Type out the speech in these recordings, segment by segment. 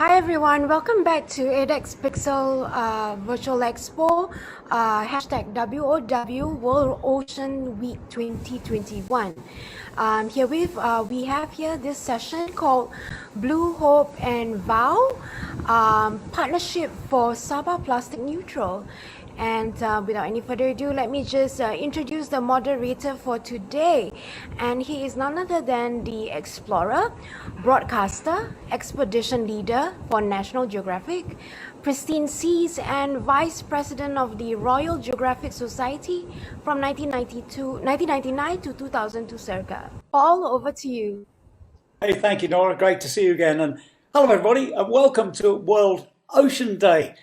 Hi everyone, welcome back to edX Pixel Virtual Expo, hashtag WOW World Ocean Week 2021. We have here this session called BluHope and VOW, Partnership for Sabah Plastic Neutral. And without any further ado, let me just introduce the moderator for today. And he is none other than the explorer, broadcaster, expedition leader for National Geographic, pristine seas, and vice president of the Royal Geographic Society from 1999 to 2002 circa. Paul, over to you. Hey, thank you, Nora. Great to see you again. And hello, everybody, and welcome to World Ocean Day.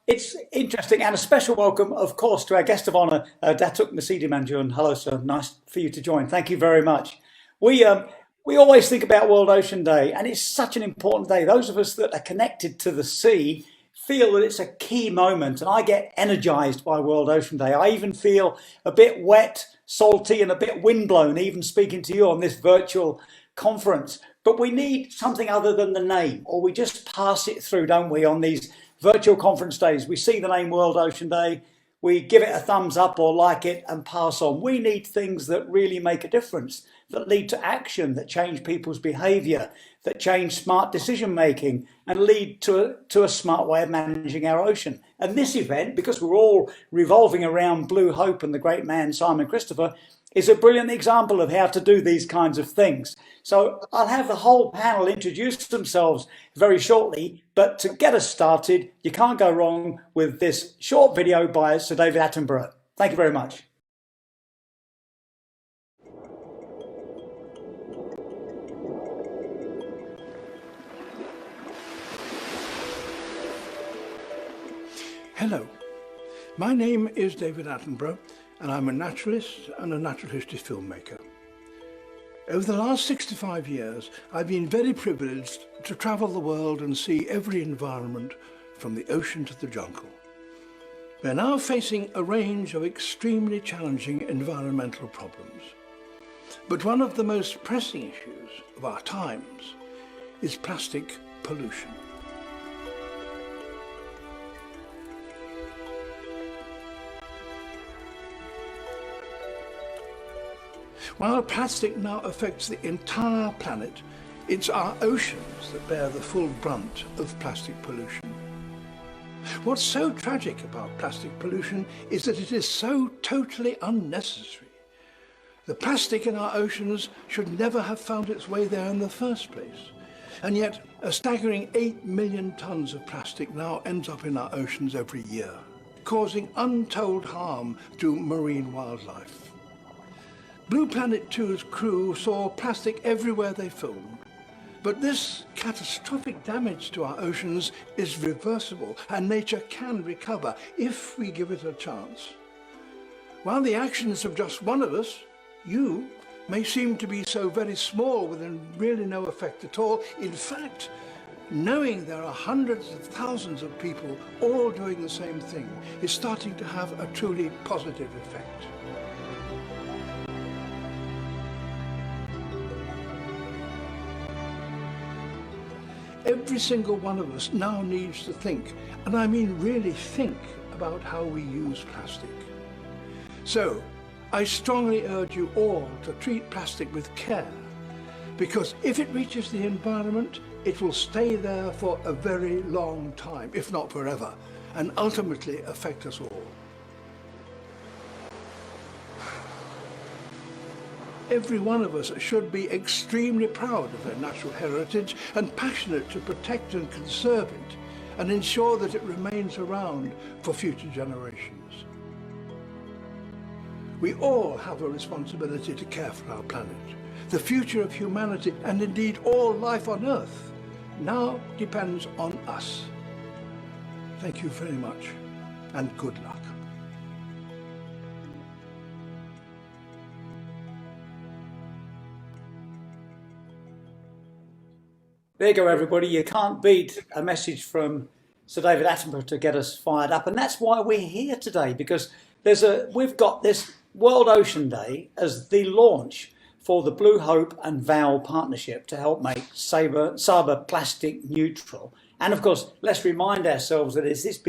It's interesting, and a special welcome, of course, to our guest of honour, Datuk Masidi Manjun. Hello, sir. Nice for you to join. Thank you very much. We always think about World Ocean Day, and it's such an important day. Those of us that are connected to the sea feel that it's a key moment, and I get energised by World Ocean Day. I even feel a bit wet, salty, and a bit windblown, even speaking to you on this virtual conference. But we need something other than the name, or we just pass it through, don't we, on these virtual conference days. We see the name World Ocean Day, we give it a thumbs up or like it and pass on. We need things that really make a difference, that lead to action, that change people's behaviour, that change smart decision making and lead to a smart way of managing our ocean. And this event, because we're all revolving around BluHope and the great man Simon Christopher, is a brilliant example of how to do these kinds of things. So I'll have the whole panel introduce themselves very shortly, but to get us started, you can't go wrong with this short video by Sir David Attenborough. Thank you very much. Hello, my name is David Attenborough, and I'm a naturalist and a natural history filmmaker. Over the last 65 years, I've been very privileged to travel the world and see every environment from the ocean to the jungle. We're now facing a range of extremely challenging environmental problems. But one of the most pressing issues of our times is plastic pollution. While plastic now affects the entire planet, it's our oceans that bear the full brunt of plastic pollution. What's so tragic about plastic pollution is that it is so totally unnecessary. The plastic in our oceans should never have found its way there in the first place. And yet, a staggering 8 million tons of plastic now ends up in our oceans every year, causing untold harm to marine wildlife. Blue Planet 2's crew saw plastic everywhere they filmed, but this catastrophic damage to our oceans is reversible and nature can recover if we give it a chance. While the actions of just one of us, you, may seem to be so very small with really no effect at all, in fact, knowing there are hundreds of thousands of people all doing the same thing is starting to have a truly positive effect. Every single one of us now needs to think, and I mean really think, about how we use plastic. So, I strongly urge you all to treat plastic with care, because if it reaches the environment, it will stay there for a very long time, if not forever, and ultimately affect us all. Every one of us should be extremely proud of their natural heritage and passionate to protect and conserve it and ensure that it remains around for future generations. We all have a responsibility to care for our planet. The future of humanity, and indeed all life on Earth, now depends on us. Thank you very much, and good luck. There you go, everybody. You can't beat a message from Sir David Attenborough to get us fired up. And that's why we're here today, because we've got this World Ocean Day as the launch for the BluHope and VOW partnership to help make Sabah plastic neutral. And of course, let's remind ourselves that this is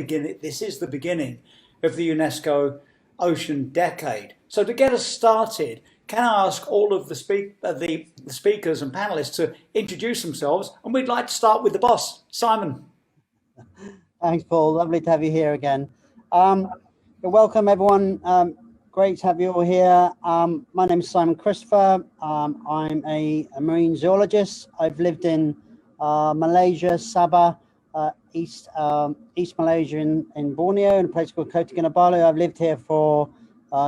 the beginning of the UNESCO Ocean Decade. So to get us started, can I ask all of the speakers and panelists to introduce themselves? And we'd like to start with the boss, Simon. Thanks, Paul. Lovely to have you here again. Welcome, everyone. Great to have you all here. My name is Simon Christopher. I'm a marine zoologist. I've lived in Malaysia, Sabah, East Malaysia in Borneo, in a place called Kota Kinabalu. I've lived here for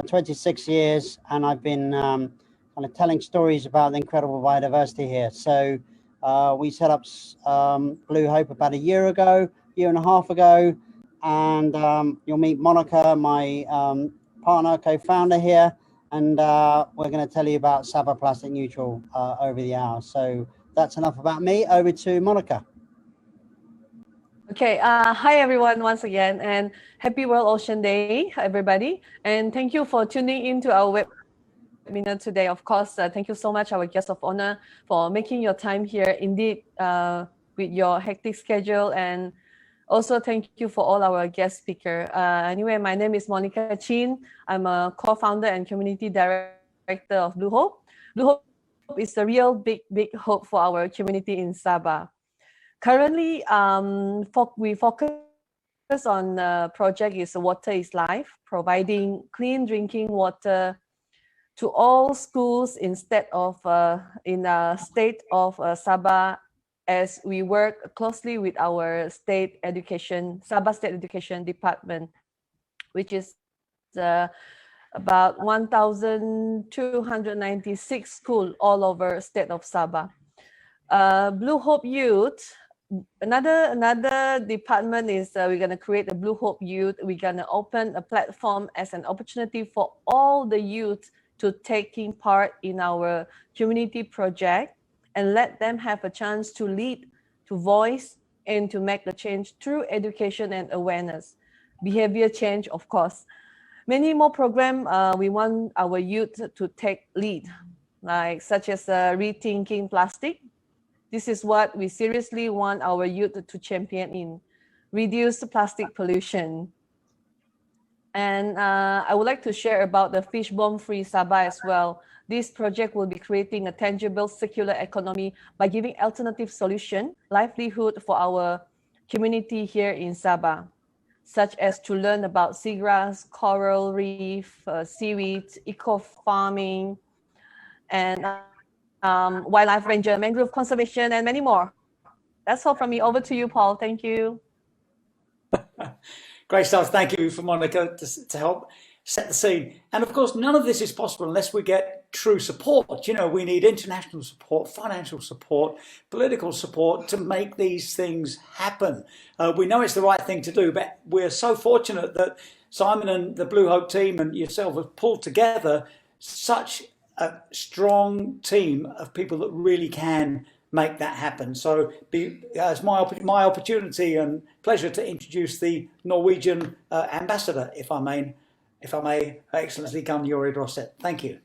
26 years, and I've been kind of telling stories about the incredible biodiversity here. So we set up BluHope about a year and a half ago, and you'll meet Monica, my partner, co-founder here, and we're going to tell you about Sabah Plastic Neutral over the hour. So that's enough about me. Over to Monica. Okay, hi everyone once again, and happy World Ocean Day, everybody. And thank you for tuning into our webinar today. Of course, thank you so much, our guest of honor, for making your time here, indeed, with your hectic schedule. And also thank you for all our guest speaker. Anyway, my name is Monica Chin. I'm a co-founder and community director of BluHope. BluHope is a real big hope for our community in Sabah. Currently, we focus on the project is Water is Life, providing clean drinking water to all schools in the state of Sabah, as we work closely with our Sabah State Education Department, which is about 1,296 schools all over state of Sabah. BluHope Youth. Another department is we're going to create a BluHope Youth. We're going to open a platform as an opportunity for all the youth to taking part in our community project and let them have a chance to lead, to voice, and to make the change through education and awareness. Behavior change, of course. Many more programs we want our youth to take lead, such as rethinking plastic. This is what we seriously want our youth to champion in. Reduce plastic pollution. And I would like to share about the fish bomb-free Sabah as well. This project will be creating a tangible circular economy by giving alternative solution, livelihood for our community here in Sabah, such as to learn about seagrass, coral reef, seaweed, eco-farming, and wildlife ranger, mangrove conservation, and many more. That's all from me. Over to you, Paul. Thank you. Great stuff. Thank you for Monica to help set the scene. And of course, none of this is possible unless we get true support. You know, we need international support, financial support, political support to make these things happen. We know it's the right thing to do, but we're so fortunate that Simon and the BluHope team and yourself have pulled together such a strong team of people that really can make that happen. So it's my opportunity and pleasure to introduce the Norwegian ambassador, if I may, Excellency Gunn Jorid Rosset. Thank you.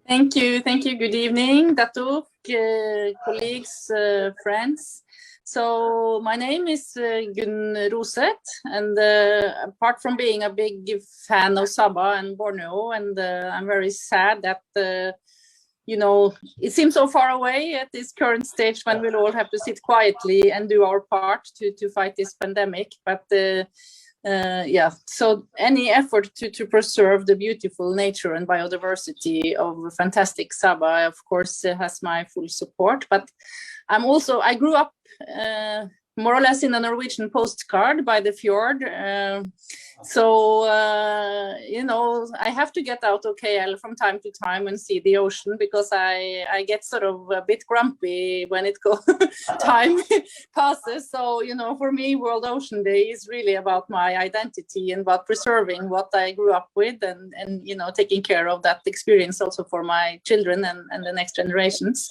Thank you. Good evening, Datuk, colleagues, friends. So my name is Gunn Rosett, and apart from being a big fan of Sabah and Borneo, and I'm very sad that you know, it seems so far away at this current stage when we'll all have to sit quietly and do our part to fight this pandemic. But yeah, so any effort to preserve the beautiful nature and biodiversity of fantastic Sabah, of course, has my full support. But I grew up more or less in a Norwegian postcard by the fjord. So, you know, I have to get out of KL from time to time and see the ocean, because I get sort of a bit grumpy when time passes. So, you know, for me, World Ocean Day is really about my identity and about preserving what I grew up with and you know, taking care of that experience also for my children and the next generations.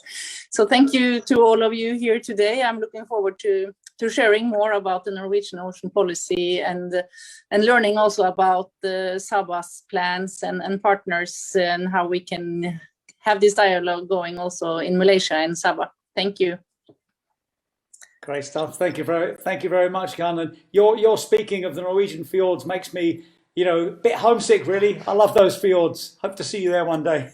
So thank you to all of you here today. I'm looking forward to sharing more about the Norwegian ocean policy and learning also about the Sabah's plans and partners and how we can have this dialogue going also in Malaysia and Sabah. Thank you. Great stuff. Thank you very much, Gun. And your speaking of the Norwegian fjords makes me, a bit homesick, really. I love those fjords. Hope to see you there one day.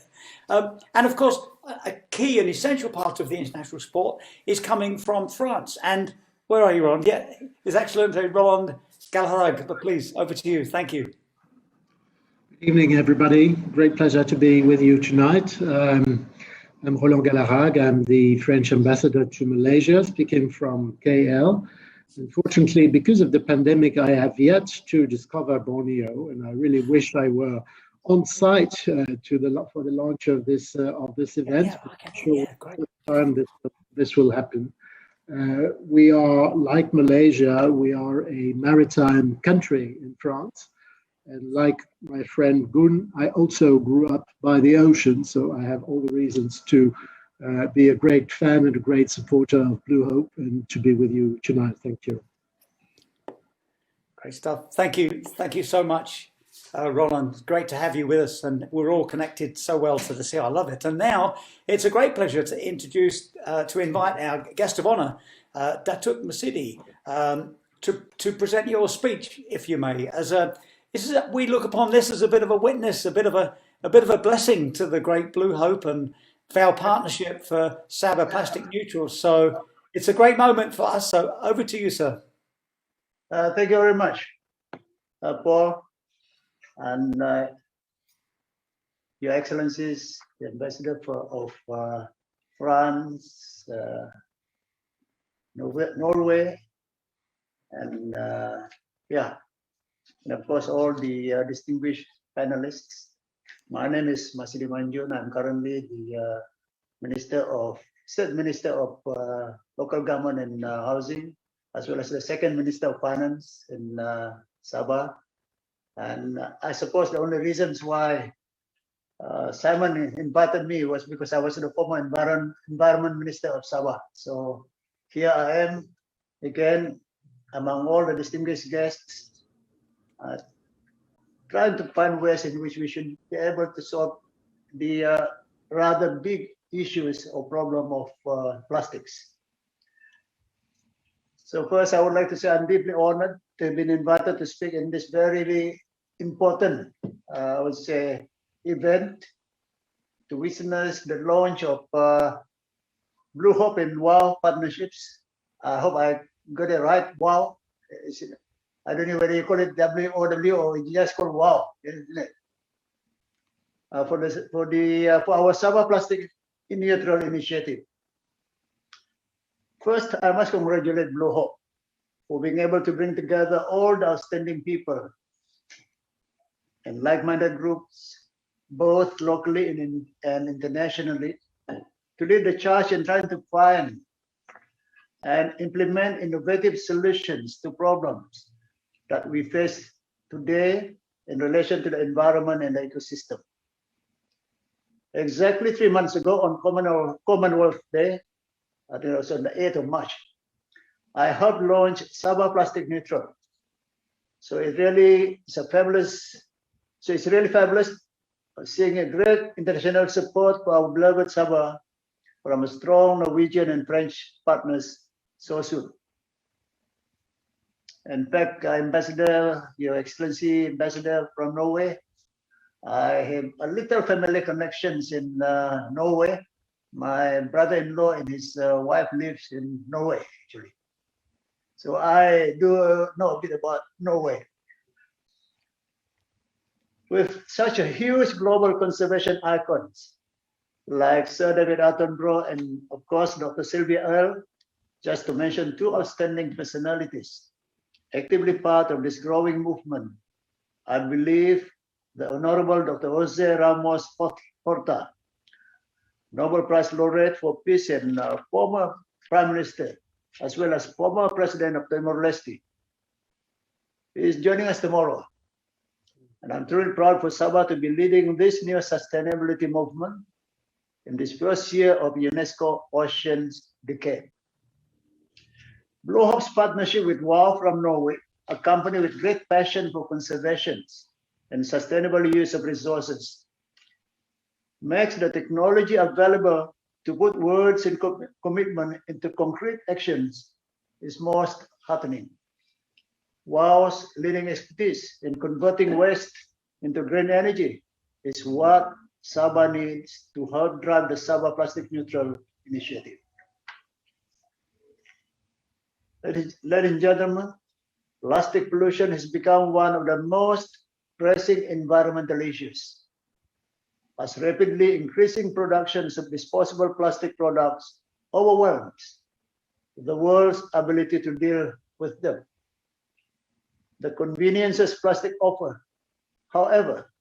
And of course, a key and essential part of the international sport is coming from France. And where are you, Roland? Yeah, His Excellency Roland Galharag. But please, over to you. Thank you. Good evening, everybody. Great pleasure to be with you tonight. I'm Roland Galharag. I'm the French ambassador to Malaysia, speaking from KL. Unfortunately, because of the pandemic, I have yet to discover Borneo, and I really wish I were on site for the launch of this event. Yeah, okay. I'm sure Yeah, great. time this will happen. We are, like Malaysia, we are a maritime country in France. And like my friend Gun, I also grew up by the ocean, so I have all the reasons to be a great fan and a great supporter of BluHope and to be with you tonight. Thank you. Great stuff. Thank you so much, Roland. Great to have you with us, and we're all connected so well to the sea. I love it. And now it's a great pleasure to invite our guest of honour, Datuk Masidi, to present your speech, if you may. We look upon this as a bit of a witness, a bit of a blessing to the great BluHope and VOW partnership for Sabah Plastic Neutral. So it's a great moment for us. So over to you, sir. Thank you very much, Paul, and Your Excellencies, the Ambassador of France, Norway, and and of course all the distinguished panelists. My name is Masidi Manjun. I'm currently the State Minister of Local Government and Housing, as well as the Second Minister of Finance in Sabah. And I suppose the only reasons why Simon invited me was because I was the former Environment Minister of Sabah. So here I am again among all the distinguished guests, trying to find ways in which we should be able to solve the rather big issues or problem of plastics. So first, I would like to say I'm deeply honored to have been invited to speak in this very important, I would say, event to witness the launch of BluHope and VOW partnerships. I hope I got it right. VOW. I don't know whether you call it WOW or you just call VOW, isn't it? For our Sabah Plastic Neutral initiative. First, I must congratulate BluHope for being able to bring together all the outstanding people and like-minded groups, both locally and internationally, to lead the charge in trying to find and implement innovative solutions to problems that we face today in relation to the environment and the ecosystem. Exactly 3 months ago on Commonwealth Day, I think it was on the 8th of March, I helped launch Sabah Plastic Neutral. So it's really fabulous seeing a great international support for our beloved Sabah from a strong Norwegian and French partners so soon. In fact, Ambassador, Your Excellency, Ambassador from Norway, I have a little family connections in Norway. My brother-in-law and his wife lives in Norway, actually. So I do know a bit about Norway. With such a huge global conservation icons like Sir David Attenborough and of course Dr. Sylvia Earle, just to mention two outstanding personalities, actively part of this growing movement, I believe the Honorable Dr. Jose Ramos Horta, Nobel Prize laureate for peace and former Prime Minister, as well as former President of Timor-Leste, is joining us tomorrow. And I'm truly proud for Sabah to be leading this new sustainability movement in this first year of UNESCO Oceans Decade. BluHope's partnership with VOW from Norway, a company with great passion for conservation and sustainable use of resources, makes the technology available to put words and commitment into concrete actions is most heartening. VOW's leading expertise in converting waste into green energy is what Sabah needs to help drive the Sabah Plastic Neutral initiative. Ladies and gentlemen, plastic pollution has become one of the most pressing environmental issues, as rapidly increasing productions of disposable plastic products overwhelms the world's ability to deal with them. The conveniences plastic offer, however,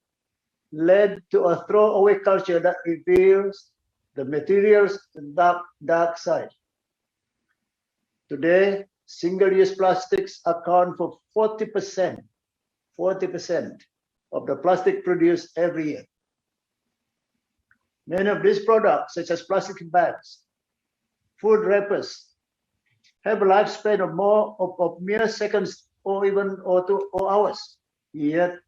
led to a throwaway culture that reveals the material's dark side. Today, single-use plastics account for 40% of the plastic produced every year. Many of these products, such as plastic bags, food wrappers, have a lifespan of mere seconds or even or hours. Yet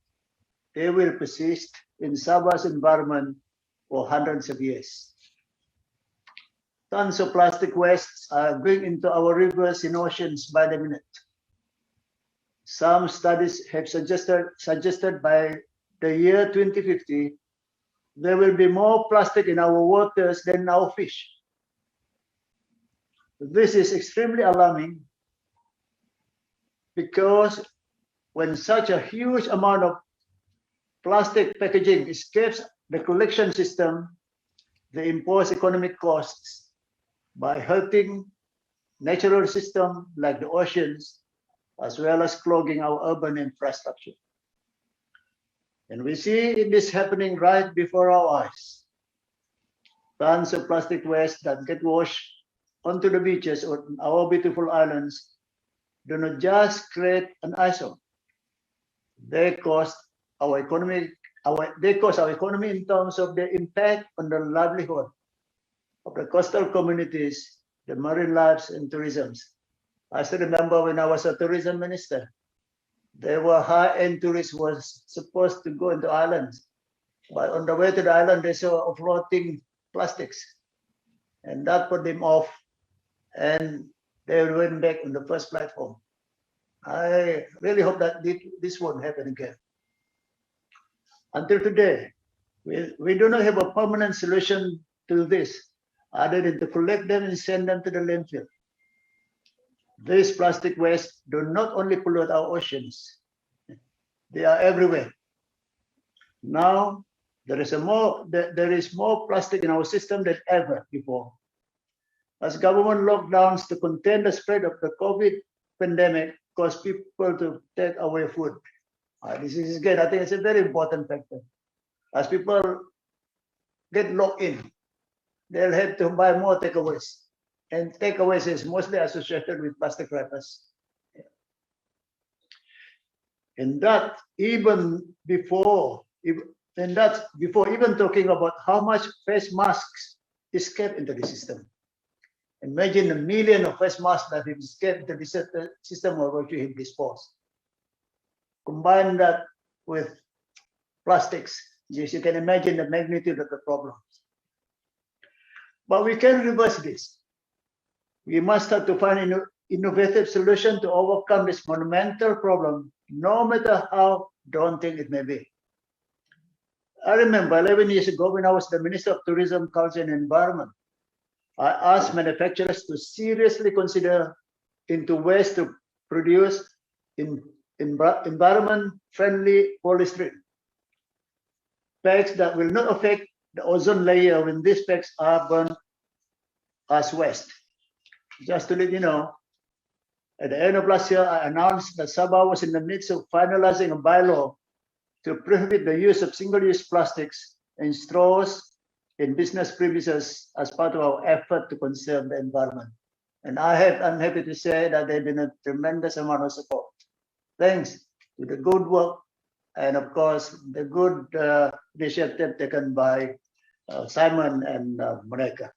they will persist in Sabah's environment for hundreds of years. Tons of plastic wastes are going into our rivers and oceans by the minute. Some studies have suggested by the year 2050, there will be more plastic in our waters than our fish. This is extremely alarming because when such a huge amount of plastic packaging escapes the collection system, they impose economic costs by hurting natural systems like the oceans, as well as clogging our urban infrastructure. And we see this happening right before our eyes. Tons of plastic waste that get washed onto the beaches or our beautiful islands do not just create an eyesore. They cause our economy in terms of the impact on the livelihood of the coastal communities, the marine lives, and tourism. I still remember when I was a tourism minister, there were high-end tourists who were supposed to go into islands, but on the way to the island, they saw floating plastics, and that put them off, and they went back on the first platform. I really hope that this won't happen again. Until today, we do not have a permanent solution to this, other than to collect them and send them to the landfill. These plastic waste do not only pollute our oceans, they are everywhere. Now, there is more plastic in our system than ever before. As government lockdowns to contain the spread of the COVID pandemic cause people to take away food. This is again, I think it's a very important factor. As people get locked in, they'll have to buy more takeaways. And takeaways is mostly associated with plastic wrappers. And that even before even talking about how much face masks escape into the system. Imagine 1 million of face masks that have escaped the system of which we have disposed. Combine that with plastics, yes, you can imagine the magnitude of the problems. But we can reverse this. We must have to find an innovative solution to overcome this monumental problem, no matter how daunting it may be. I remember 11 years ago when I was the Minister of Tourism, Culture and Environment, I asked manufacturers to seriously consider into ways to produce environment-friendly polystyrene bags that will not affect the ozone layer when these bags are burned as waste. Just to let you know, at the end of last year, I announced that Sabah was in the midst of finalizing a bylaw to prohibit the use of single-use plastics and straws in business premises as part of our effort to conserve the environment. And I'm happy to say that there's been a tremendous amount of support. Thanks to the good work and of course the good initiative taken by Simon and Monica.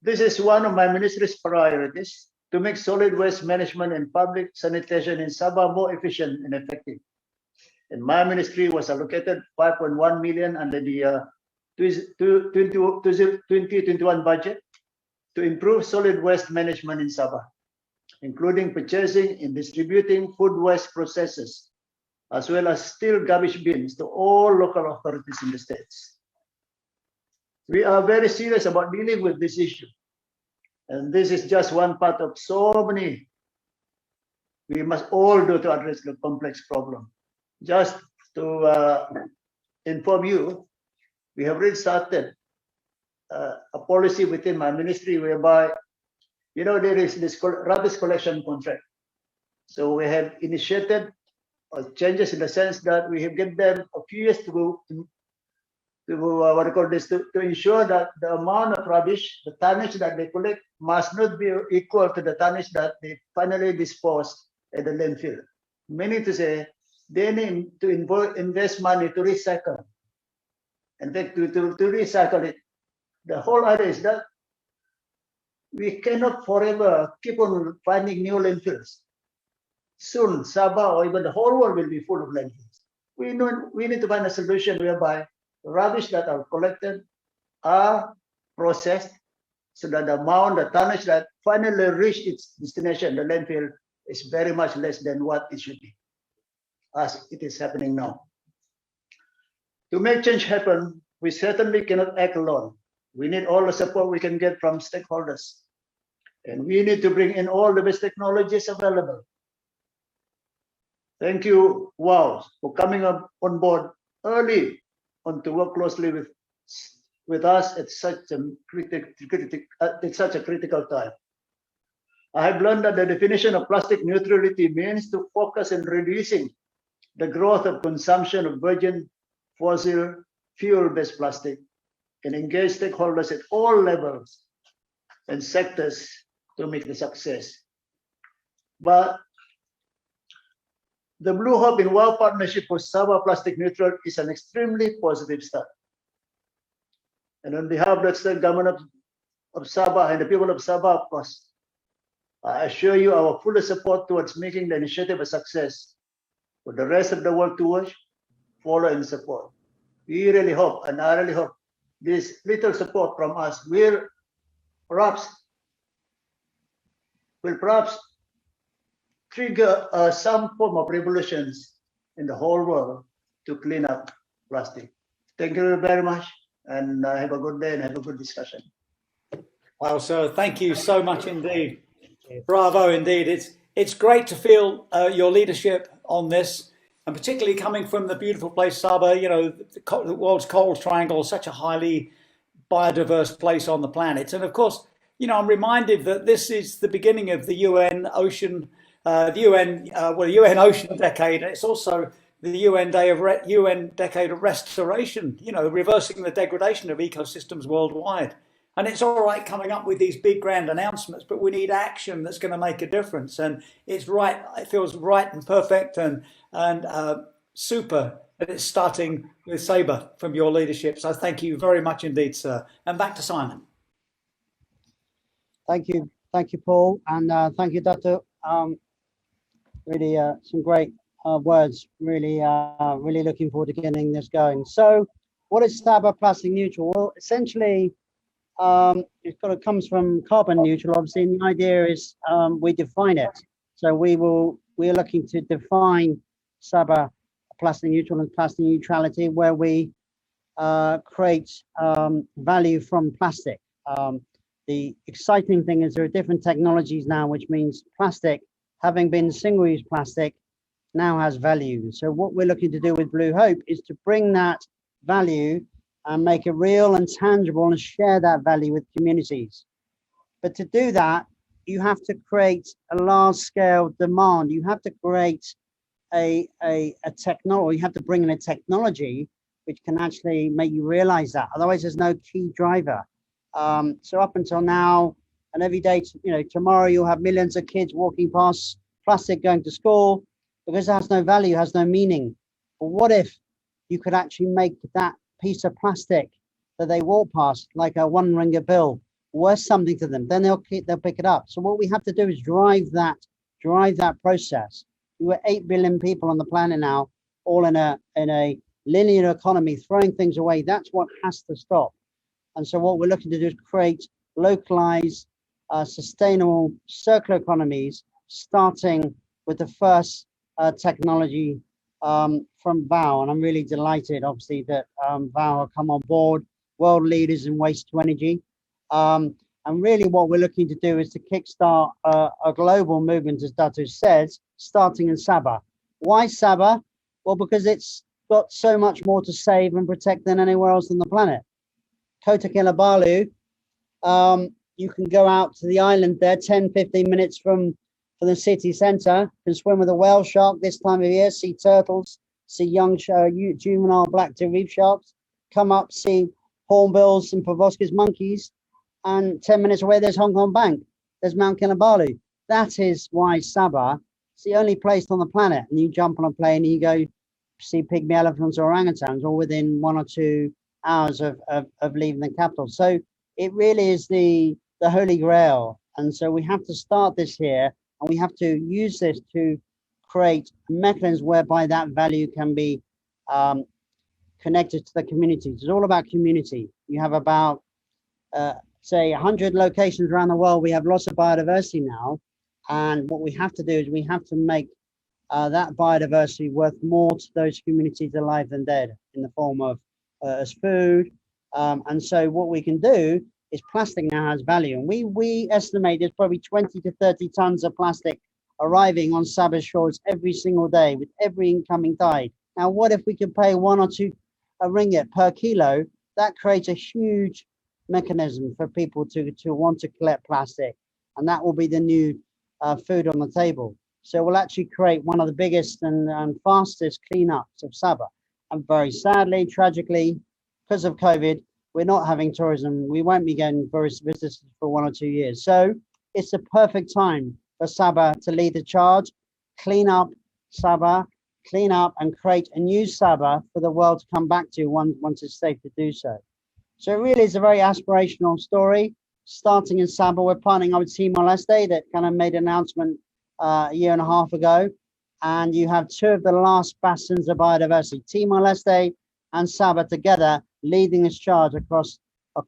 This is one of my ministry's priorities, to make solid waste management and public sanitation in Sabah more efficient and effective. And my ministry was allocated 5.1 million under the 2021 budget to improve solid waste management in Sabah, including purchasing and distributing food waste processes, as well as steel garbage bins to all local authorities in the states. We are very serious about dealing with this issue. And this is just one part of so many we must all do to address the complex problem. Just to inform you, we have already started a policy within my ministry whereby, there is this rubbish collection contract. So we have initiated changes in the sense that we have given them a few years to ensure that the amount of rubbish, the tonnage that they collect, must not be equal to the tonnage that they finally dispose at the landfill. Meaning to say, they need to invest money to recycle. In fact, to recycle it, the whole idea is that we cannot forever keep on finding new landfills. Soon, Sabah or even the whole world will be full of landfills. We need to find a solution whereby rubbish that are collected are processed so that the amount, the tonnage that finally reach its destination, the landfill, is very much less than what it should be, as it is happening now. To make change happen, we certainly cannot act alone. We need all the support we can get from stakeholders. And we need to bring in all the best technologies available. Thank you, VOW, for coming up on board early on to work closely with us at such a critical time. I have learned that the definition of plastic neutrality means to focus on reducing the growth of consumption of virgin fossil fuel-based plastic and engage stakeholders at all levels and sectors to make the success. But the BluHope in WOW partnership for Sabah Plastic Neutral is an extremely positive start. And on behalf of the state government of Sabah and the people of Sabah, of course, I assure you our full support towards making the initiative a success for the rest of the world to watch, follow, and support. We really hope, and I really hope, this little support from us will perhaps trigger some form of revolutions in the whole world to clean up plastic. Thank you very much, and have a good day and have a good discussion. Well, sir, thank you so much indeed. Bravo indeed. It's great to feel your leadership on this, and particularly coming from the beautiful place Sabah, the world's coral triangle, such a highly biodiverse place on the planet. And of course, I'm reminded that this is the beginning of the UN Ocean, UN Ocean Decade. It's also the UN Decade of Restoration, reversing the degradation of ecosystems worldwide. And it's all right coming up with these big grand announcements, but we need action that's going to make a difference. And it's right, it feels right and perfect and super that it's starting with Sabah from your leadership. So thank you very much indeed, sir. And back to Simon. Thank you, Paul, and thank you, Dato. Really, some great words. Really looking forward to getting this going. So, what is Sabah Plastic Neutral? Well, essentially, it comes from carbon neutral, obviously, and the idea is we define it. So we're looking to define Sabah Plastic Neutral and plastic neutrality, where we create value from plastic. The exciting thing is there are different technologies now, which means plastic, having been single-use plastic, now has value. So what we're looking to do with BluHope is to bring that value and make it real and tangible and share that value with communities. But to do that, you have to create a large-scale demand. You have to create a technology. You have to bring in a technology which can actually make you realize that. Otherwise, there's no key driver. So up until now, and every day, tomorrow you'll have millions of kids walking past plastic going to school because it has no value, has no meaning. But what if you could actually make that piece of plastic that they walk past, like a $1 bill, worth something to them? Then they'll pick it up. So what we have to do is drive that process. We were 8 billion people on the planet now. all in a linear economy, throwing things away. That's what has to stop. And so what we're looking to do is create localized, sustainable circular economies, starting with the first technology from VOW. And I'm really delighted, obviously, that VOW have come on board, world leaders in waste to energy. And really what we're looking to do is to kickstart a global movement, as Datu says, starting in Sabah. Why Sabah? Well, because it's got so much more to save and protect than anywhere else on the planet. Kota Kinabalu, you can go out to the island there, 10, 15 minutes from the city center, can swim with a whale shark this time of year, see turtles, see young juvenile black-tip reef sharks, come up, see hornbills and proboscis monkeys, and 10 minutes away there's Hong Kong Bank, there's Mount Kinabalu. That is why Sabah, it's the only place on the planet, and you jump on a plane and you go see pygmy elephants or orangutans all within 1 or 2 hours of leaving the capital. So it really is the holy grail. And so we have to start this here, and we have to use this to create mechanisms whereby that value can be connected to the communities. It's all about community. You have about, say, 100 locations around the world. We have lots of biodiversity now. And what we have to do is we have to make that biodiversity worth more to those communities alive than dead in the form of as food. And so what we can do is plastic now has value. And we estimate there's probably 20 to 30 tons of plastic arriving on Sabah shores every single day with every incoming tide. Now, what if we could pay 1 or 2 ringgit per kilo? That creates a huge mechanism for people to want to collect plastic. And that will be the new food on the table. So we'll actually create one of the biggest and fastest cleanups of Sabah. And very sadly, tragically, because of COVID, we're not having tourism. We won't be getting visitors for 1 or 2 years. So it's the perfect time for Sabah to lead the charge, clean up Sabah, clean up and create a new Sabah for the world to come back to once it's safe to do so. So it really is a very aspirational story. Starting in Sabah, we're partnering up with Timor-Leste that kind of made an announcement a year and a half ago. And you have 2 of the last bastions of biodiversity, Timor-Leste and Sabah together, leading this charge across the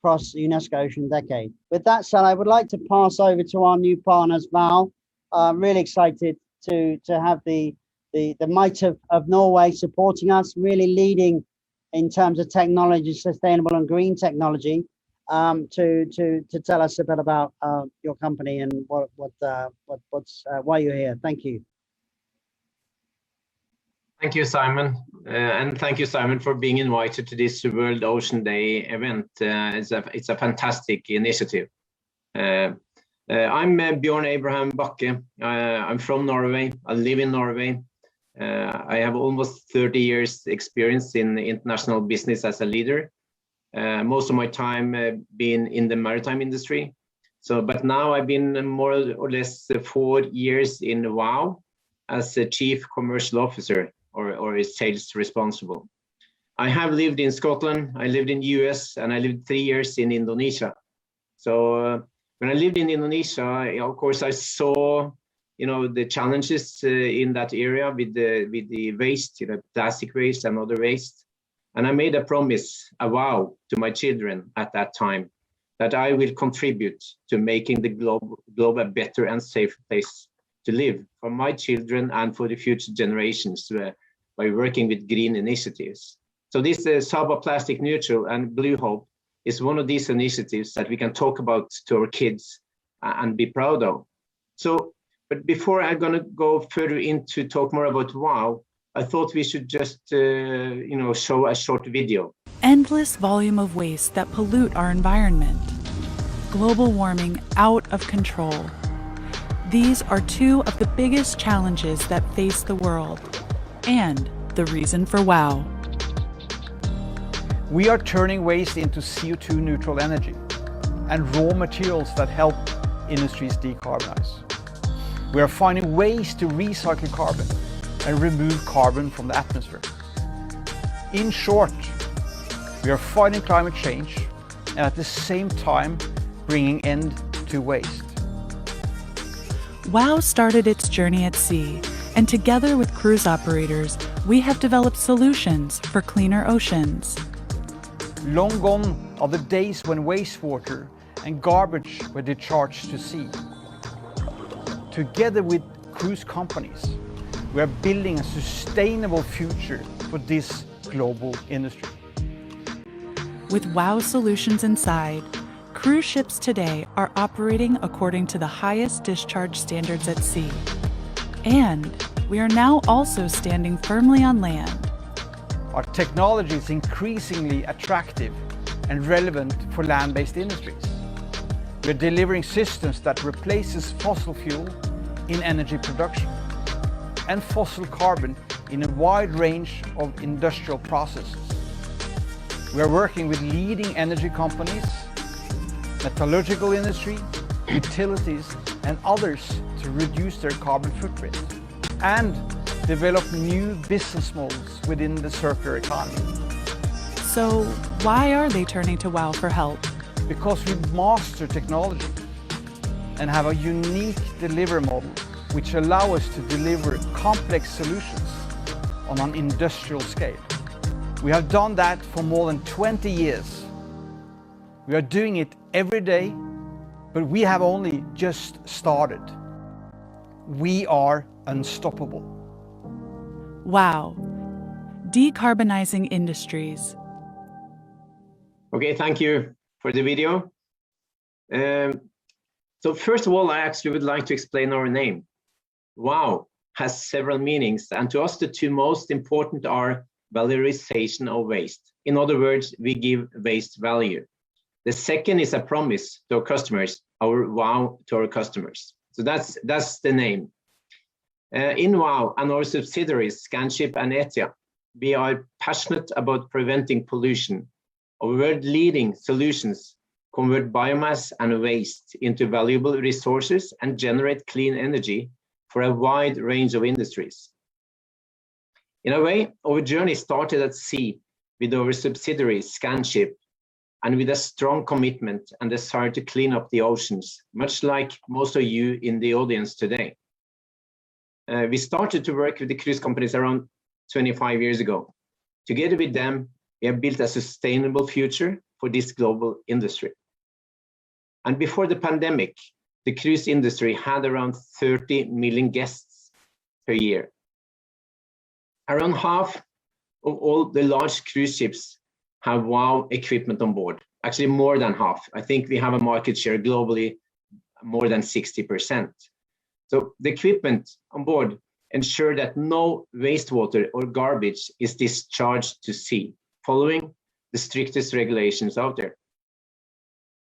UNESCO Ocean Decade. With that said, I would like to pass over to our new partners, VOW. I'm really excited to have the might of Norway supporting us, really leading in terms of technology, sustainable and green technology, to tell us a bit about your company and why you're here. Thank you. Thank you, Simon. And thank you, Simon, for being invited to this World Ocean Day event. It's a fantastic initiative. I'm Bjorn Abraham Bakke. I'm from Norway. I live in Norway. I have almost 30 years experience in international business as a leader. Most of my time been in the maritime industry. But now I've been more or less 4 years in VOW as a chief commercial officer or is sales responsible. I have lived in Scotland, I lived in US, and I lived 3 years in Indonesia. So when I lived in Indonesia, of course, I saw, the challenges in that area with the waste, plastic waste and other waste. And I made a promise, a vow to my children at that time that I will contribute to making the globe a better and safer place to live for my children and for the future generations by working with green initiatives. So this Sabah Plastic Neutral and BluHope is one of these initiatives that we can talk about to our kids and be proud of. But before I'm going to go further into talk more about VOW, I thought we should just, show a short video. Endless volume of waste that pollute our environment. Global warming out of control. These are 2 of the biggest challenges that face the world, and the reason for VOW. We are turning waste into CO2 neutral energy and raw materials that help industries decarbonize. We are finding ways to recycle carbon and remove carbon from the atmosphere. In short, we are fighting climate change and at the same time bringing end to waste. VOW started its journey at sea And together with cruise operators, we have developed solutions for cleaner oceans. Long gone are the days when wastewater and garbage were discharged to sea. Together with cruise companies, we are building a sustainable future for this global industry. With WOW solutions inside, cruise ships today are operating according to the highest discharge standards at sea. And we are now also standing firmly on land. Our technology is increasingly attractive and relevant for land-based industries. We're delivering systems that replaces fossil fuel in energy production and fossil carbon in a wide range of industrial processes. We are working with leading energy companies, metallurgical industry, utilities, and others to reduce their carbon footprint and develop new business models within the circular economy. So why are they turning to WOW for help? Because we master technology and have a unique delivery model which allow us to deliver complex solutions on an industrial scale. We have done that for more than 20 years. We are doing it every day, but we have only just started. We are unstoppable. WOW, decarbonizing industries. Okay, thank you for the video. So first of all, I actually would like to explain our name. WOW has several meanings, and to us the two most important are valorization of waste. In other words, we give waste value. The second is a promise to our customers, our WOW to our customers. So that's the name. In WOW and our subsidiaries, Scanship and ETIA, we are passionate about preventing pollution. Our world-leading solutions convert biomass and waste into valuable resources and generate clean energy for a wide range of industries. In a way, our journey started at sea with our subsidiary Scanship and with a strong commitment and desire to clean up the oceans, much like most of you in the audience today. We started to work with the cruise companies around 25 years ago. Together with them, we have built a sustainable future for this global industry. And before the pandemic, the cruise industry had around 30 million guests per year. Around half of all the large cruise ships have WOW equipment on board. Actually, more than half. I think we have a market share globally more than 60%. So the equipment on board ensure that no wastewater or garbage is discharged to sea, following the strictest regulations out there.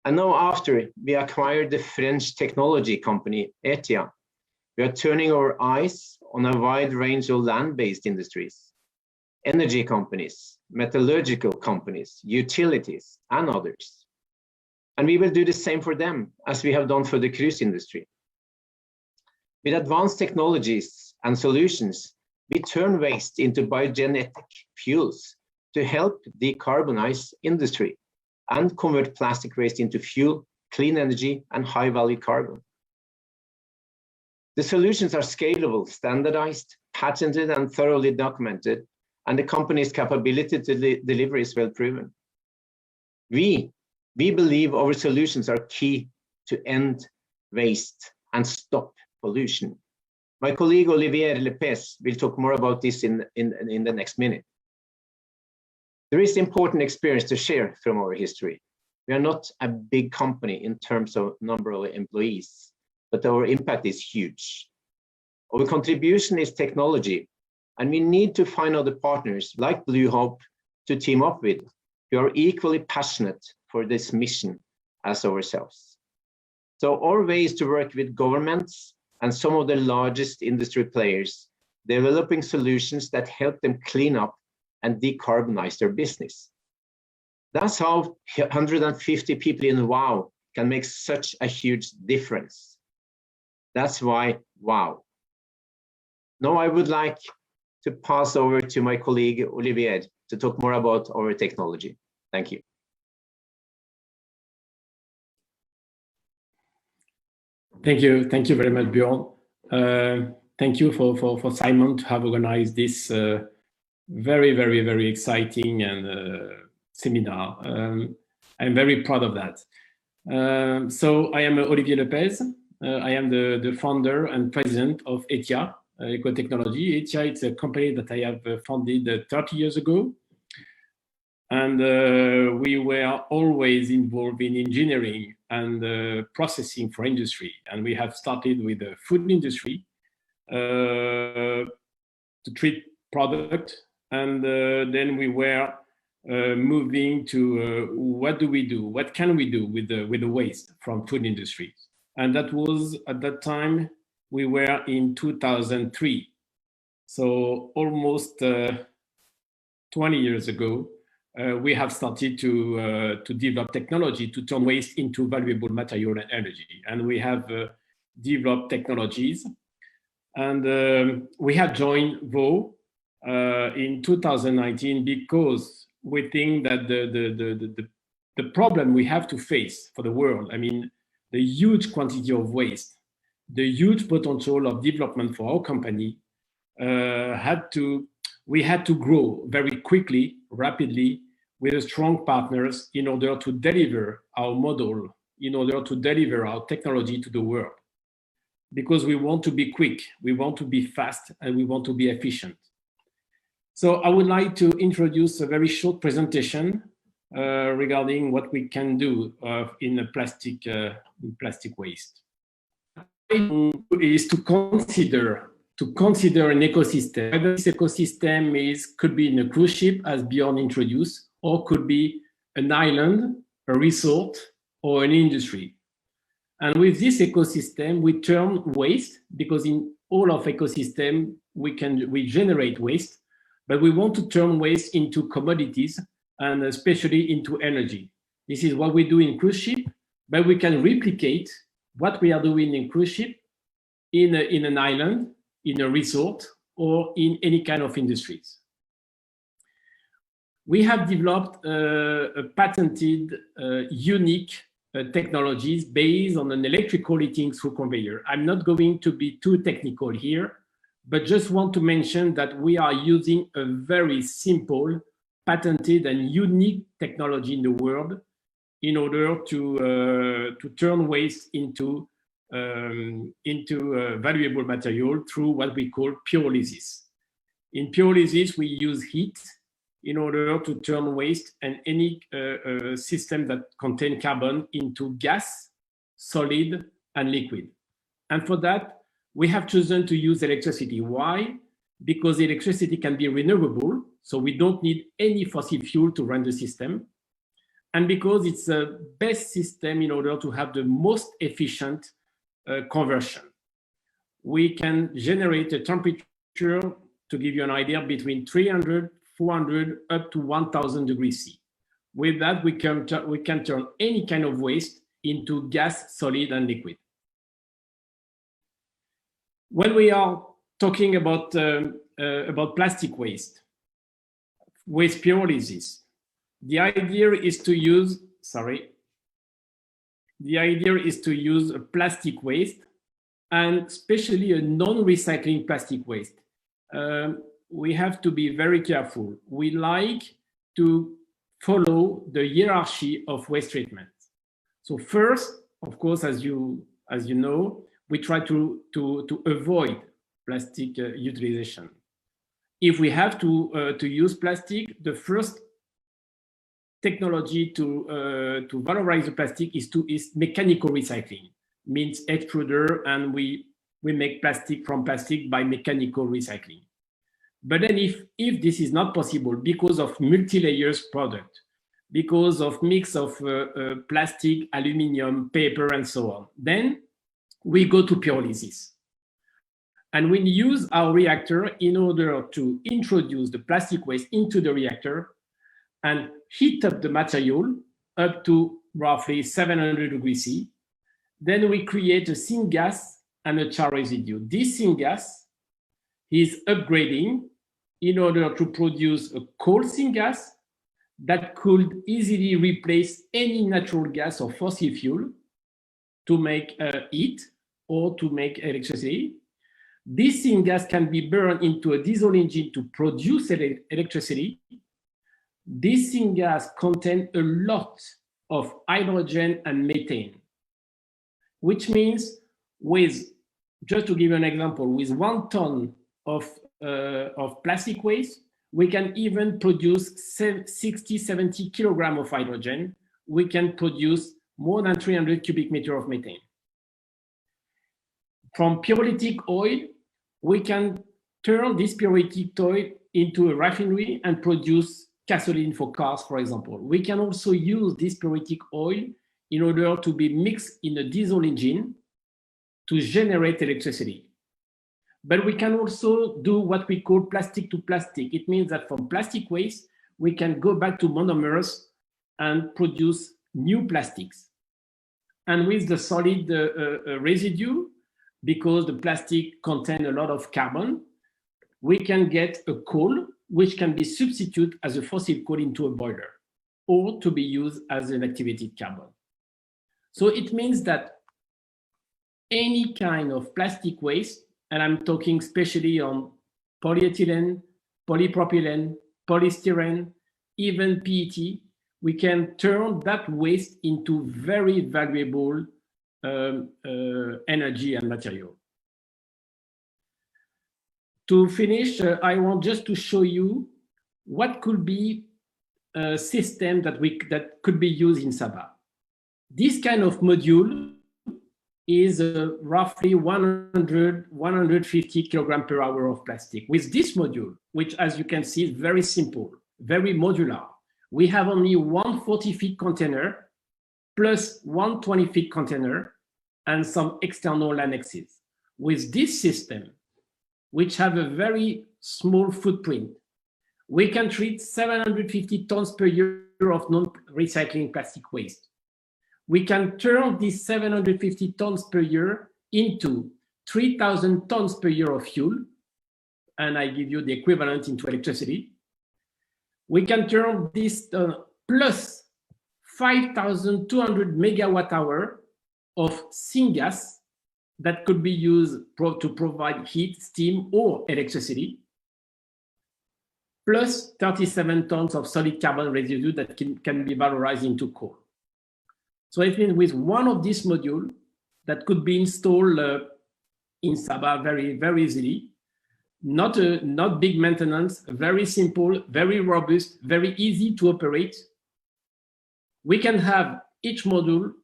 And now after we acquired the French technology company ETIA, we are turning our eyes on a wide range of land-based industries, energy companies, metallurgical companies, utilities, and others. And we will do the same for them as we have done for the cruise industry. With advanced technologies and solutions, we turn waste into biogenetic fuels to help decarbonize industry and convert plastic waste into fuel, clean energy, and high-value carbon. The solutions are scalable, standardized, patented, and thoroughly documented, and the company's capability to deliver is well proven. We believe our solutions are key to end waste and stop pollution. My colleague Olivier Lepes will talk more about this in the next minute. There is important experience to share from our history. We are not a big company in terms of number of employees, but our impact is huge. Our contribution is technology, and we need to find other partners like BluHope to team up with, who are equally passionate for this mission as ourselves. So our way is to work with governments and some of the largest industry players, developing solutions that help them clean up and decarbonize their business. That's how 150 people in WOW can make such a huge difference. That's why WOW. Now I would like to pass over to my colleague Olivier to talk more about our technology. Thank you. Thank you very much, Bjorn. thank you for Simon to have organized this very, very, very exciting and seminar. I'm very proud of that. So I am Olivier Lopez. I am the founder and president of ETIA, Ecotechnology. ETIA is a company that I have founded 30 years ago. And we were always involved in engineering and processing for industry. And we have started with the food industry to treat product. And then we were moving to what do we do? What can we do with the waste from food industry? And that was, at that time, we were in 2003. So almost 20 years ago, we have started to develop technology to turn waste into valuable material and energy. And we have developed technologies. And we have joined VOW in 2019 because we think that the problem we have to face for the world, I mean, the huge quantity of waste, the huge potential of development for our company, we had to grow very quickly, rapidly, with strong partners in order to deliver our model, in order to deliver our technology to the world. Because we want to be quick, we want to be fast, and we want to be efficient. So I would like to introduce a very short presentation regarding what we can do in plastic waste. Is to consider an ecosystem. Whether this ecosystem could be in a cruise ship, as Bjorn introduced, or could be an island, a resort, or an industry. And with this ecosystem, we turn waste, because in all of ecosystem, we generate waste, but we want to turn waste into commodities and especially into energy. This is what we do in cruise ship, but we can replicate what we are doing in cruise ship in an island, in a resort, or in any kind of industries. We have developed a patented, unique technologies based on an electrical heating through conveyor. I'm not going to be too technical here, but just want to mention that we are using a very simple, patented and unique technology in the world in order to turn waste into valuable material through what we call pyrolysis. In pyrolysis, we use heat in order to turn waste and any system that contain carbon into gas, solid, and liquid. And for that, we have chosen to use electricity. Why? Because electricity can be renewable, so we don't need any fossil fuel to run the system. And because it's the best system in order to have the most efficient conversion. We can generate a temperature, to give you an idea, between 300, 400, up to 1000 degrees C. With that, we can turn any kind of waste into gas, solid, and liquid. When we are talking about plastic waste pyrolysis, the idea is to use, a plastic waste, and especially a non-recycling plastic waste. We have to be very careful. We like to follow the hierarchy of waste treatment. So first, of course, as you know, we try to avoid plastic utilization. If we have to use plastic, the first technology to valorize the plastic is mechanical recycling. Means extruder, and we make plastic from plastic by mechanical recycling. But then if this is not possible because of multi-layers product, because of mix of plastic, aluminum, paper, and so on, then we go to pyrolysis. And we use our reactor in order to introduce the plastic waste into the reactor and heat up the material up to roughly 700 degrees C. Then we create a syngas and a char residue. This syngas is upgrading in order to produce a cold syngas that could easily replace any natural gas or fossil fuel to make heat or to make electricity. This syngas can be burned into a diesel engine to produce electricity. This syngas contains a lot of hydrogen and methane, which means just to give you an example, with 1 ton of plastic waste, we can even produce 60, 70 kilograms of hydrogen. We can produce more than 300 cubic meters of methane. From pyrolytic oil, we can turn this pyrolytic oil into a refinery and produce gasoline for cars, for example. We can also use this pyrolytic oil in order to be mixed in a diesel engine to generate electricity. But we can also do what we call plastic to plastic. It means that from plastic waste, we can go back to monomers and produce new plastics. And with the solid residue, because the plastic contains a lot of carbon, we can get a coal, which can be substituted as a fossil coal into a boiler, or to be used as an activated carbon. So it means that any kind of plastic waste, and I'm talking especially on polyethylene, polypropylene, polystyrene, even PET, we can turn that waste into very valuable energy and material. To finish, I want just to show you what could be a system that could be used in Sabah. This kind of module is roughly 150 kilograms per hour of plastic. With this module, which as you can see is very simple, very modular, we have only one 40-feet container plus one 20-feet container and some external annexes. With this system, which have a very small footprint, we can treat 750 tons per year of non-recycling plastic waste. We can turn these 750 tons per year into 3,000 tons per year of fuel, and I give you the equivalent into electricity. We can turn this plus 5,200 megawatt hour of syngas that could be used to provide heat, steam, or electricity, plus 37 tons of solid carbon residue that can be valorized into coal. So it means with one of these modules that could be installed in Sabah very, very easily, not big maintenance, very simple, very robust, very easy to operate. We can have each module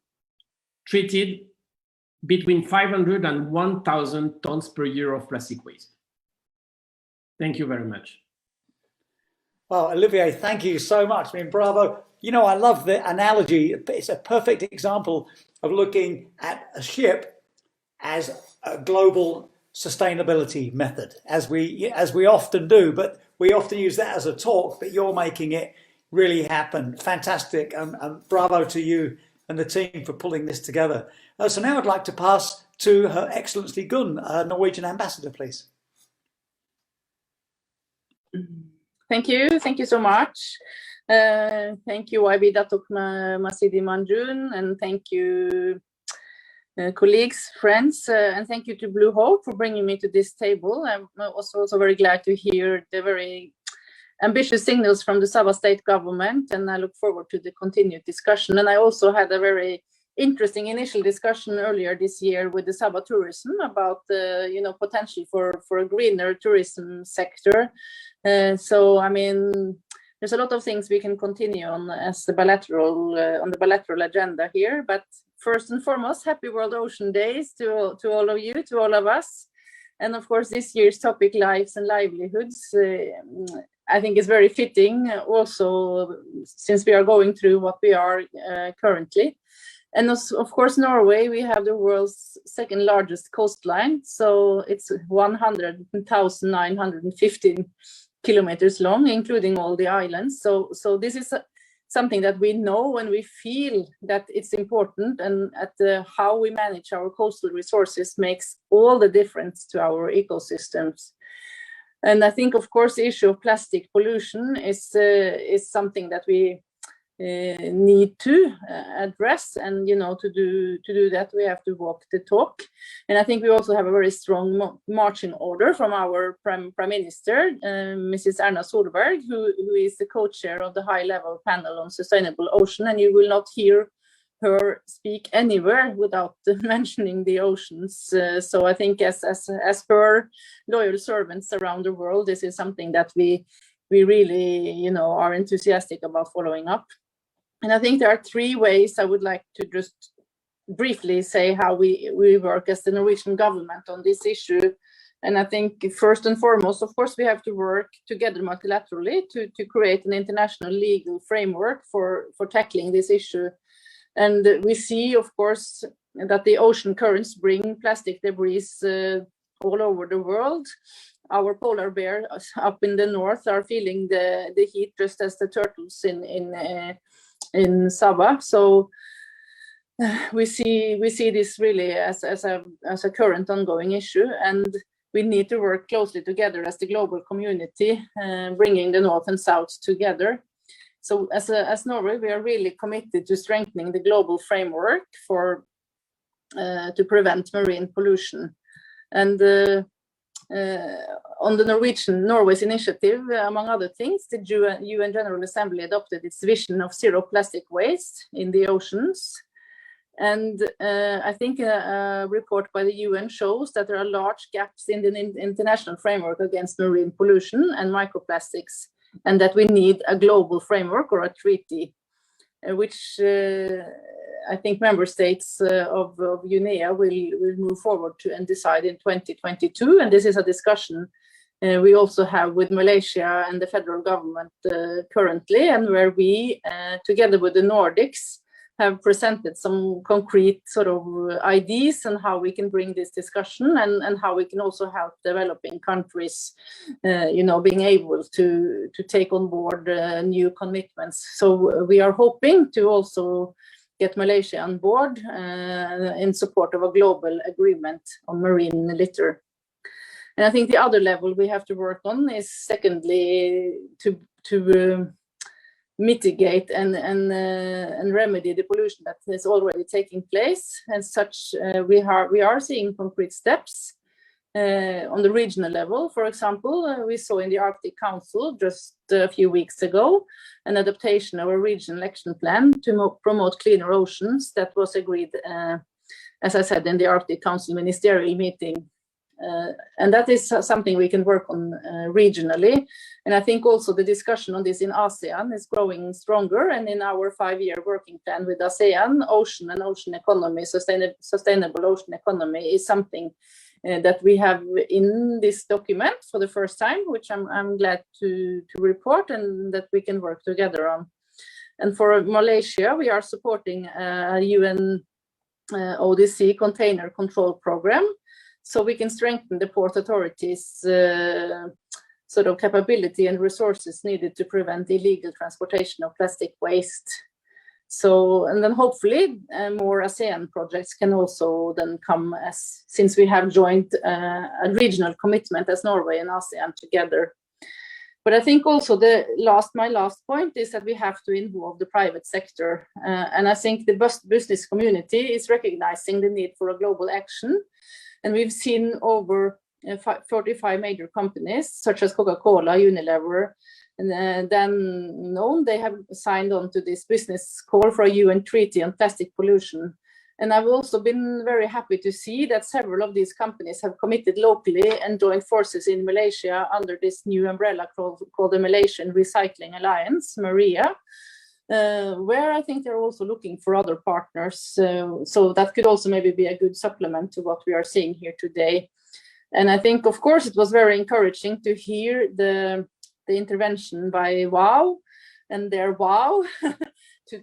treated between 500 and 1,000 tons per year of plastic waste. Thank you very much. Well, Olivier, thank you so much. I mean, bravo. You know, I love the analogy. It's a perfect example of looking at a ship as a global sustainability method, as we often do, but we often use that as a talk, but you're making it really happen. Fantastic. And bravo to you and the team for pulling this together. So now I'd like to pass to Her Excellency Gun, Norwegian Ambassador, please. Thank you so much. Thank you, YB Datuk Masidi Manjun, and thank you, colleagues, friends, and thank you to BluHope for bringing me to this table. I'm also very glad to hear the very ambitious signals from the Sabah state government, and I look forward to the continued discussion. And I also had a very interesting initial discussion earlier this year with the Sabah tourism about the potential for a greener tourism sector. So I mean, there's a lot of things we can continue on as the bilateral on the bilateral agenda here. But first and foremost, happy World Ocean Days to all of you, to all of us. And of course, this year's topic, lives and livelihoods, I think is very fitting also since we are going through what we are currently. And of course, Norway, we have the world's second largest coastline. So it's 100,915 kilometers long, including all the islands. So this is something that we know and we feel that it's important, and how we manage our coastal resources makes all the difference to our ecosystems. And I think, of course, the issue of plastic pollution is something that we need to address, and to do that we have to walk the talk. And I think we also have a very strong marching order from our Prime Minister, Mrs. Erna Solberg, who is the co-chair of the high-level panel on sustainable ocean, and you will not hear her speak anywhere without mentioning the oceans. So I think as her loyal servants around the world, this is something that we really are enthusiastic about following up. And I think there are three ways I would like to just briefly say how we work as the Norwegian government on this issue. And I think first and foremost, of course, we have to work together multilaterally to create an international legal framework for tackling this issue. And we see, of course, that the ocean currents bring plastic debris all over the world. Our polar bears up in the north are feeling the heat just as the turtles in Sabah. So we see this really as a current ongoing issue, and we need to work closely together as the global community, bringing the north and south together. So as Norway, we are really committed to strengthening the global framework to prevent marine pollution. And on Norway's initiative, among other things, the UN General Assembly adopted its vision of zero plastic waste in the oceans. And I think a report by the UN shows that there are large gaps in the international framework against marine pollution and microplastics, and that we need a global framework or a treaty, which I think member states of UNEA will move forward to and decide in 2022. And this is a discussion we also have with Malaysia and the federal government currently, and where we, together with the Nordics, have presented some concrete sort of ideas on how we can bring this discussion and how we can also help developing countries, being able to take on board new commitments. So we are hoping to also get Malaysia on board in support of a global agreement on marine litter. And I think the other level we have to work on is secondly to mitigate and remedy the pollution that is already taking place. As such, we are seeing concrete steps on the regional level. For example, we saw in the Arctic Council just a few weeks ago an adaptation of a regional action plan to promote cleaner oceans that was agreed, as I said, in the Arctic Council ministerial meeting. And that is something we can work on regionally. And I think also the discussion on this in ASEAN is growing stronger. And in our 5-year working plan with ASEAN, ocean and ocean economy, sustainable ocean economy is something that we have in this document for the first time, which I'm glad to report, and that we can work together on. And for Malaysia, we are supporting a UN ODC container control program, so we can strengthen the port authorities' sort of capability and resources needed to prevent illegal transportation of plastic waste. So, and then hopefully more ASEAN projects can also then come, since we have joined a regional commitment as Norway and ASEAN together. But I think also my last point is that we have to involve the private sector. And I think the business community is recognizing the need for a global action. And we've seen over 45 major companies, such as Coca-Cola, Unilever, and then they have signed on to this business call for a UN treaty on plastic pollution. And I've also been very happy to see that several of these companies have committed locally and joined forces in Malaysia under this new umbrella called the Malaysian Recycling Alliance, MAREA, where I think they're also looking for other partners. So that could also maybe be a good supplement to what we are seeing here today. And I think, of course, it was very encouraging to hear the intervention by VOW and their VOW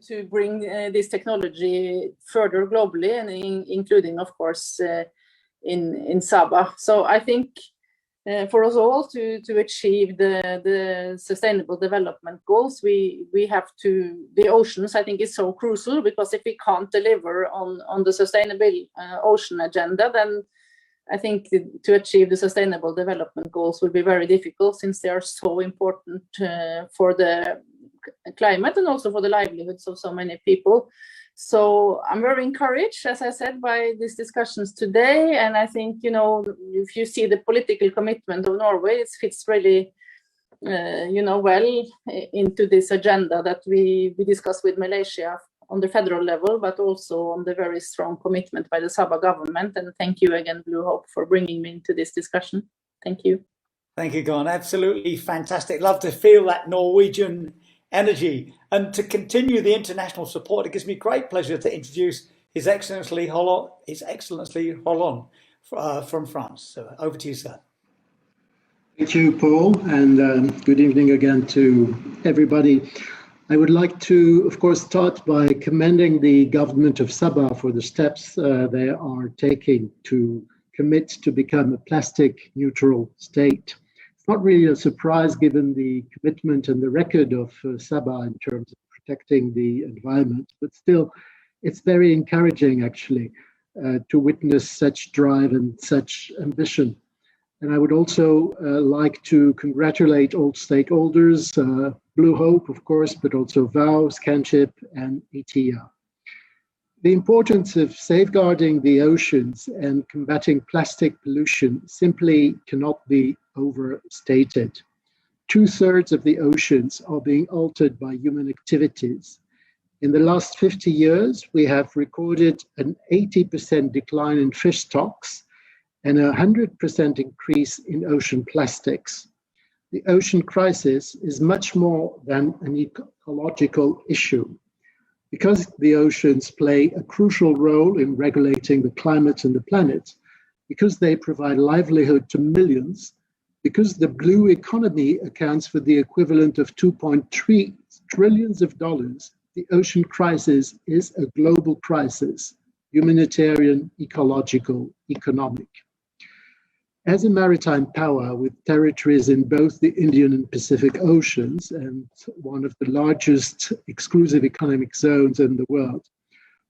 to bring this technology further globally, and including, of course, in Sabah. So I think for us all to achieve the sustainable development goals, we have to, the oceans, I think, is so crucial, because if we can't deliver on the sustainable ocean agenda, then I think to achieve the sustainable development goals will be very difficult, since they are so important for the climate and also for the livelihoods of so many people. So I'm very encouraged, as I said, by these discussions today. And I think, if you see the political commitment of Norway, it fits really, well into this agenda that we discuss with Malaysia on the federal level, but also on the very strong commitment by the Sabah government. And thank you again, BluHope, for bringing me into this discussion. Thank you. Thank you, Gon. Absolutely fantastic. Love to feel that Norwegian energy. And to continue the international support, it gives me great pleasure to introduce His Excellency Hollon from France. So over to you, sir. Thank you, Paul, and good evening again to everybody. I would like to, of course, start by commending the government of Sabah for the steps they are taking to commit to become a plastic neutral state. It's not really a surprise given the commitment and the record of Sabah in terms of protecting the environment, but still it's very encouraging actually to witness such drive and such ambition. And I would also like to congratulate all stakeholders, BluHope, of course, but also VOW, Scanship, and ETR. The importance of safeguarding the oceans and combating plastic pollution simply cannot be overstated. 2/3 of the oceans are being altered by human activities. In the last 50 years, we have recorded an 80% decline in fish stocks and a 100% increase in ocean plastics. The ocean crisis is much more than an ecological issue. Because the oceans play a crucial role in regulating the climate and the planet, because they provide livelihood to millions, because the blue economy accounts for the equivalent of $2.3 trillion, the ocean crisis is a global crisis, humanitarian, ecological, economic. As a maritime power with territories in both the Indian and Pacific Oceans and one of the largest exclusive economic zones in the world,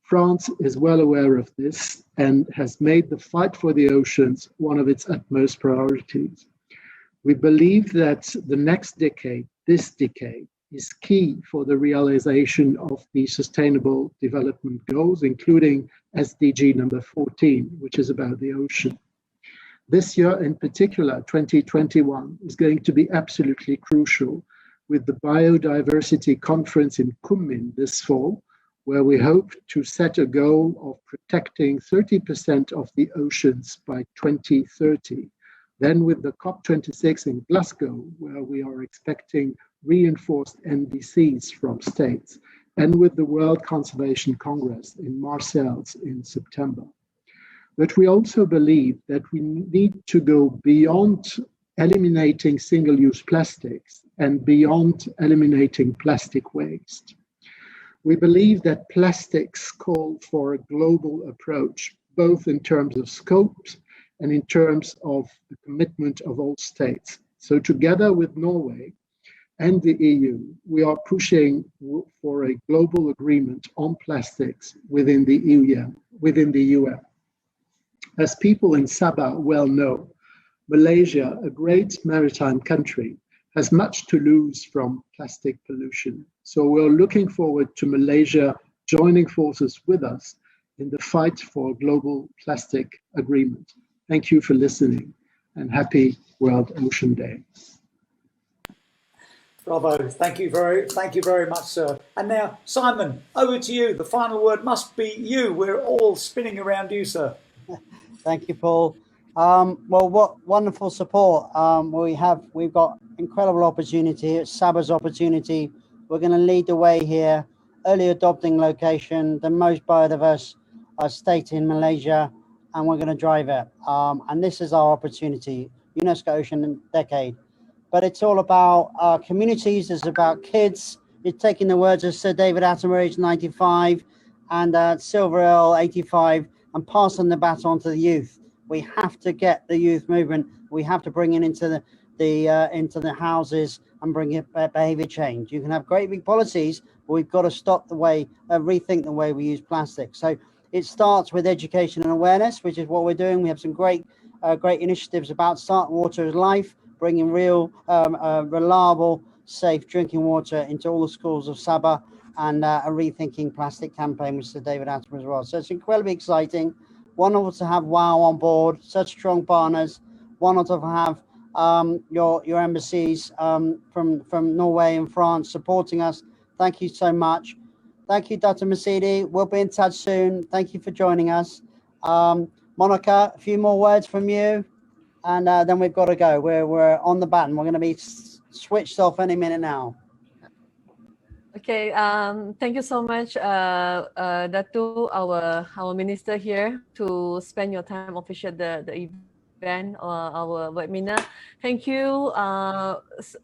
France is well aware of this and has made the fight for the oceans one of its utmost priorities. We believe that the next decade, this decade, is key for the realization of the Sustainable Development Goals, including SDG number 14, which is about the ocean. This year in particular, 2021, is going to be absolutely crucial with the Biodiversity Conference in Kunming this fall, where we hope to set a goal of protecting 30% of the oceans by 2030. Then with the COP26 in Glasgow, where we are expecting reinforced NDCs from states, and with the World Conservation Congress in Marseille in September. But we also believe that we need to go beyond eliminating single-use plastics and beyond eliminating plastic waste. We believe that plastics call for a global approach, both in terms of scopes and in terms of the commitment of all states. So together with Norway and the EU, we are pushing for a global agreement on plastics within the UN. As people in Sabah well know, Malaysia, a great maritime country, has much to lose from plastic pollution. So we're looking forward to Malaysia joining forces with us in the fight for a global plastic agreement. Thank you for listening and happy World Ocean Day. Bravo. Thank you very much, sir. And now, Simon, over to you. The final word must be you. We're all spinning around you, sir. Thank you, Paul. Well, what wonderful support we've got incredible opportunity. It's Sabah's opportunity. We're going to lead the way here. Early adopting location, the most biodiverse state in Malaysia, and we're going to drive it. And this is our opportunity, UNESCO Ocean Decade. But it's all about our communities. It's about kids. It's taking the words of Sir David Attenborough, age 95, and Silver Earl, 85, and passing the baton to the youth. We have to get the youth movement. We have to bring it into the houses and bring it behavior change. You can have great big policies, but we've got to rethink the way we use plastic. So it starts with education and awareness, which is what we're doing. We have some great initiatives about Start Water is Life, bringing real, reliable safe drinking water into all the schools of Sabah, and a Rethinking Plastic campaign with Sir David Attenborough as well. So it's incredibly exciting. Wonderful to have WOW on board, such strong partners. Wonderful to have your embassies from Norway and France supporting us. Thank you so much. Thank you, Dr. Masidi. We'll be in touch soon. Thank you for joining us. Monica, a few more words from you, and then we've got to go. We're on the button. We're going to be switched off any minute now. Okay, thank you so much, Datu, our minister here, to spend your time official the event or our webinar. Thank you,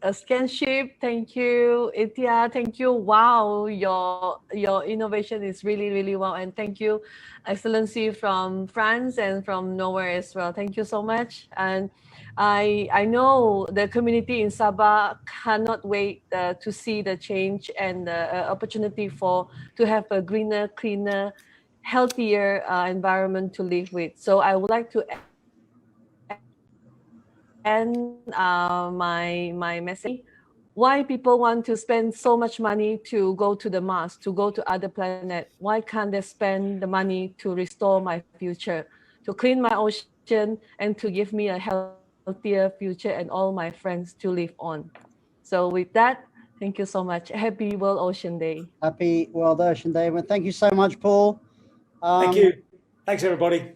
Scanship. Thank you, Itia. Thank you. Wow, your innovation is really wow, and thank you, Excellency from France and from Norway as well. Thank you so much. And I know the community in Sabah cannot wait to see the change and the opportunity to have a greener, cleaner, healthier environment to live with. So I would like to end my message. Why people want to spend so much money to go to the Mars, to go to other planet? Why can't they spend the money to restore my future, to clean my ocean, and to give me a healthier future and all my friends to live on? So with that, thank you so much. Happy World Ocean Day. Happy World Ocean Day. Well, thank you so much, Paul. Thank you. Thanks, everybody.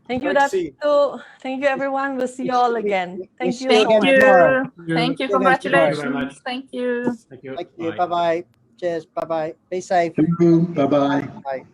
Thank you, Great to see Datu. Thank you, everyone. We'll see you all again. Thank you. Thank you. tomorrow. Thank you. See you guys tomorrow. Congratulations. Thank you. Thank you. Thank you. Bye. Bye-bye. Cheers. Bye-bye. Be safe. Bye-bye. Bye.